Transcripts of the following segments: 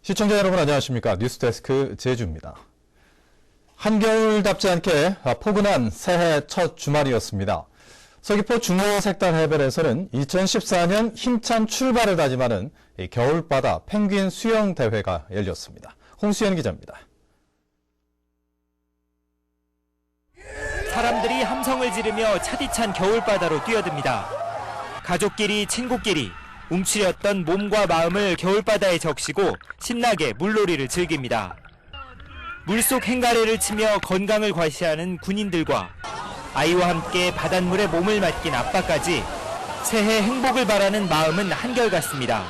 시청자 여러분 안녕하십니까. 뉴스데스크 제주입니다. 한겨울답지 않게 포근한 새해 첫 주말이었습니다. 서귀포 중앙색단 해변에서는 2014년 힘찬 출발을 다짐하는 겨울바다 펭귄 수영 대회가 열렸습니다. 홍수연 기자입니다. 사람들이 함성을 지르며 차디찬 겨울바다로 뛰어듭니다. 가족끼리 친구끼리 움츠렸던 몸과 마음을 겨울바다에 적시고 신나게 물놀이를 즐깁니다. 물속 행가래를 치며 건강을 과시하는 군인들과 아이와 함께 바닷물에 몸을 맡긴 아빠까지 새해 행복을 바라는 마음은 한결같습니다.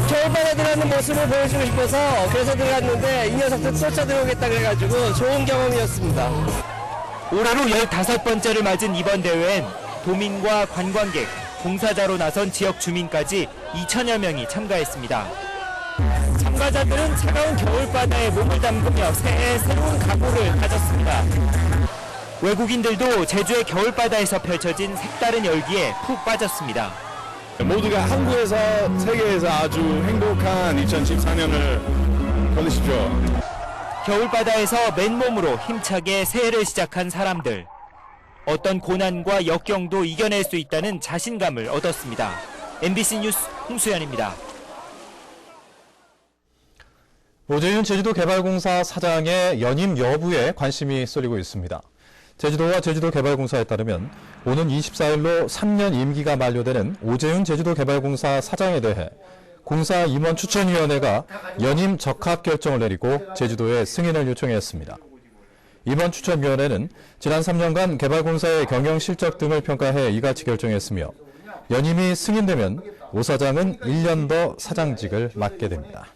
겨울바다에 들어가는 모습을 보여주고 싶어서 그래서 들어갔는데 이 녀석들 쫓아들어오겠다 그래가지고 좋은 경험이었습니다. 올해로 15번째를 맞은 이번 대회엔 도민과 관광객, 봉사자로 나선 지역 주민까지 2천여 명이 참가했습니다. 참가자들은 차가운 겨울바다에 몸을 담그며 새해 새로운 각오를 다졌습니다. 외국인들도 제주의 겨울바다에서 펼쳐진 색다른 열기에 푹 빠졌습니다. 모두가 한국에서 세계에서 아주 행복한 2014년을 보내십시오. 겨울바다에서 맨몸으로 힘차게 새해를 시작한 사람들. 어떤 고난과 역경도 이겨낼 수 있다는 자신감을 얻었습니다. MBC 뉴스 홍수연입니다. 오재윤 제주도개발공사 사장의 연임 여부에 관심이 쏠리고 있습니다. 제주도와 제주도개발공사에 따르면 오는 24일로 3년 임기가 만료되는 오재윤 제주도개발공사 사장에 대해 공사 임원 추천위원회가 연임 적합 결정을 내리고 제주도에 승인을 요청했습니다. 임원 추천위원회는 지난 3년간 개발공사의 경영 실적 등을 평가해 이같이 결정했으며 연임이 승인되면 오 사장은 1년 더 사장직을 맡게 됩니다.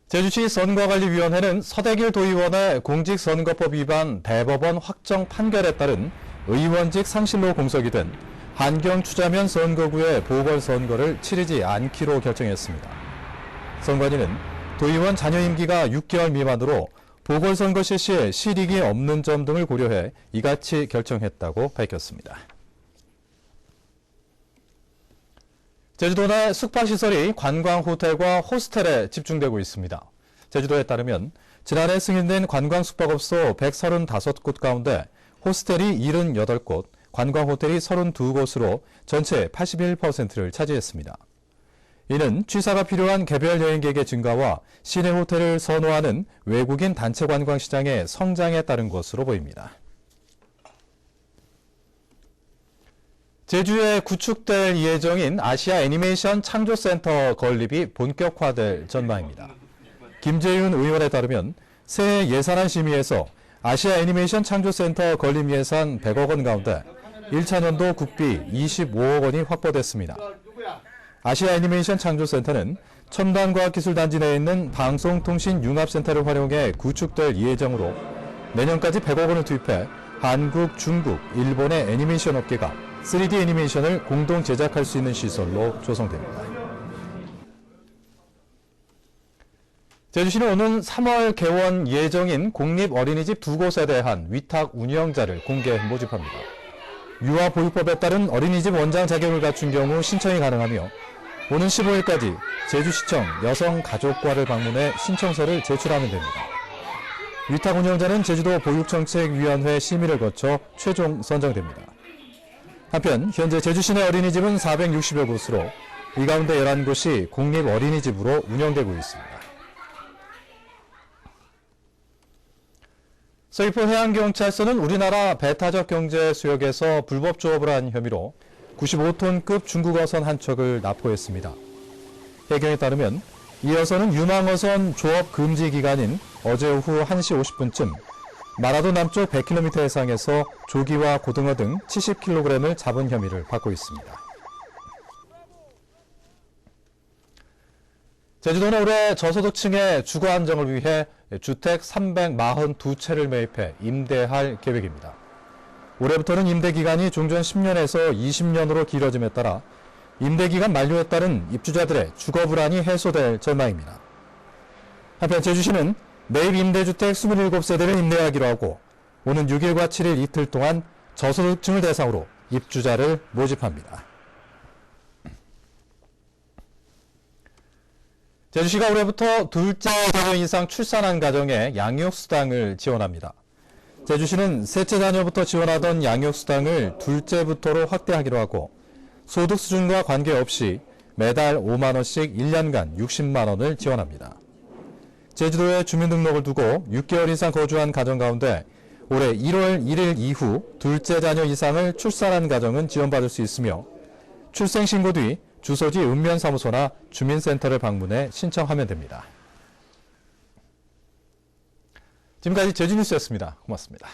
제주시 선거관리위원회는 서대길 도의원의 공직선거법 위반 대법원 확정 판결에 따른 의원직 상실로 공석이 된 한경추자면 선거구의 보궐선거를 치르지 않기로 결정했습니다. 선관위는 도의원 잔여 임기가 6개월 미만으로 보궐선거 실시에 실익이 없는 점 등을 고려해 이같이 결정했다고 밝혔습니다. 제주도 내 숙박시설이 관광호텔과 호스텔에 집중되고 있습니다. 제주도에 따르면 지난해 승인된 관광숙박업소 135곳 가운데 호스텔이 78곳, 관광호텔이 32곳으로 전체 81%를 차지했습니다. 이는 취사가 필요한 개별 여행객의 증가와 시내 호텔을 선호하는 외국인 단체 관광 시장의 성장에 따른 것으로 보입니다. 제주에 구축될 예정인 아시아 애니메이션 창조센터 건립이 본격화될 전망입니다. 김재윤 의원에 따르면 새해 예산안 심의에서 아시아 애니메이션 창조센터 건립 예산 100억 원 가운데 1차년도 국비 25억 원이 확보됐습니다. 아시아 애니메이션 창조센터는 첨단과학기술단지 내에 있는 방송통신융합센터를 활용해 구축될 예정으로 내년까지 100억 원을 투입해 한국, 중국, 일본의 애니메이션 업계가 3D 애니메이션을 공동 제작할 수 있는 시설로 조성됩니다. 제주시는 오는 3월 개원 예정인 공립어린이집 2곳에 대한 위탁 운영자를 공개 모집합니다. 유아보육법에 따른 어린이집 원장 자격을 갖춘 경우 신청이 가능하며 오는 15일까지 제주시청 여성가족과를 방문해 신청서를 제출하면 됩니다. 위탁 운영자는 제주도 보육정책위원회 심의를 거쳐 최종 선정됩니다. 한편 현재 제주시 내 어린이집은 460여 곳으로 이 가운데 11곳이 공립어린이집으로 운영되고 있습니다. 서귀포 해양경찰서는 우리나라 배타적 경제 수역에서 불법 조업을 한 혐의로 95톤급 중국어선 한 척을 납포했습니다. 해경에 따르면 이 어선은 유망어선 조업 금지 기간인 어제 오후 1시 50분쯤 마라도 남쪽 100km 해상에서 조기와 고등어 등 70kg을 잡은 혐의를 받고 있습니다. 제주도는 올해 저소득층의 주거 안정을 위해 주택 342채를 매입해 임대할 계획입니다. 올해부터는 임대기간이 종전 10년에서 20년으로 길어짐에 따라 임대기간 만료에 따른 입주자들의 주거 불안이 해소될 전망입니다. 한편 제주시는 매입 임대주택 27세대를 임대하기로 하고 오는 6일과 7일 이틀 동안 저소득층을 대상으로 입주자를 모집합니다. 제주시가 올해부터 둘째 자녀 이상 출산한 가정에 양육수당을 지원합니다. 제주시는 셋째 자녀부터 지원하던 양육수당을 둘째부터로 확대하기로 하고 소득 수준과 관계없이 매달 5만 원씩 1년간 60만 원을 지원합니다. 제주도에 주민등록을 두고 6개월 이상 거주한 가정 가운데 올해 1월 1일 이후 둘째 자녀 이상을 출산한 가정은 지원받을 수 있으며 출생신고 뒤 주소지 읍면사무소나 주민센터를 방문해 신청하면 됩니다. 지금까지 제주뉴스였습니다. 고맙습니다.